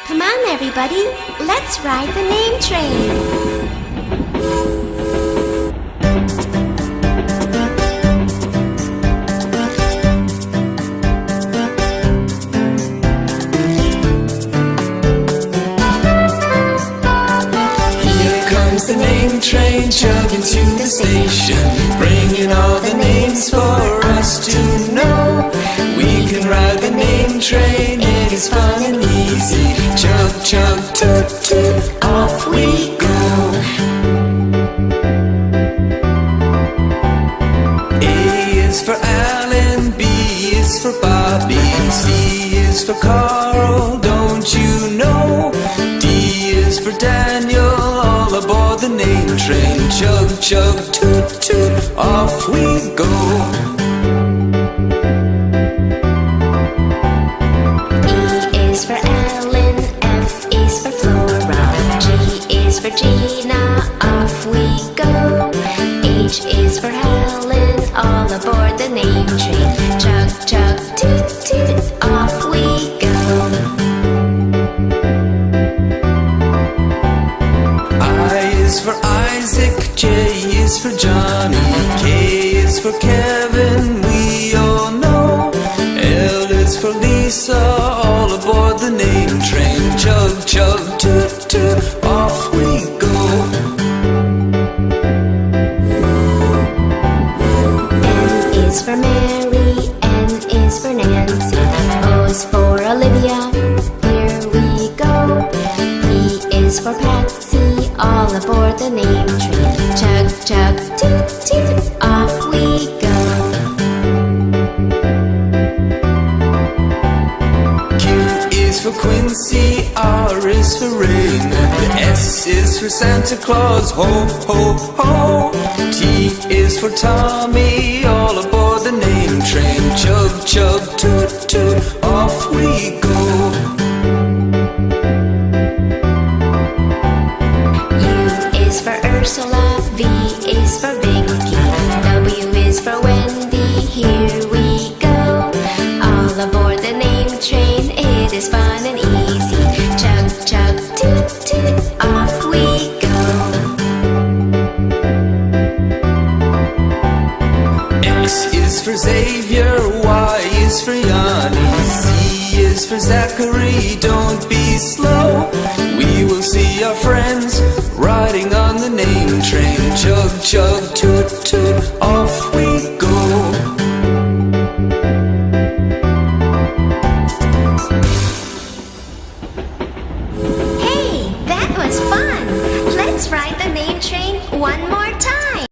Come on, everybody, let's ride the name train. The name train chugging to the station, bringing all the names for us to know. We can ride the name train, it is fun and easy. Chug, chug, toot, toot, off we go. A is for Alan, B is for Bobby, C is for Carl, don't you know? D is for Daniel, all aboard the name train. Chug, chug, toot, toot, off we go. E is for Ellen, F is for Flora, G is for Gina, off we go. H is for Helen, all aboard the name train. Chug, chug, toot, toot, off we go. For Isaac, J is for Johnny, K is for Kevin, we all know. L is for Lisa, all aboard the name train. Chug, chug, toot, toot, off we go. M is for Mary, N is for Nancy, O is for Olivia, here we go. P is for Patsy, all aboard the name train. Chug, chug, toot, toot, off we go. Q is for Quincy, R is for Raymond, S is for Santa Claus, ho, ho, ho. T is for Tommy, all aboard the name train. Chug, chug, toot, toot, off we go. Ursula, V is for Vicky, W is for Wendy, here we go. All aboard the name train, it is fun and easy. Chug, chug, toot, toot, off we go. X is for Xavier, Y is for Yanni, Z is for Zachary, don't be slow. We will see our friends riding on the name train. Chug, chug, toot, toot, off we go. Hey, that was fun! Let's ride the name train one more time!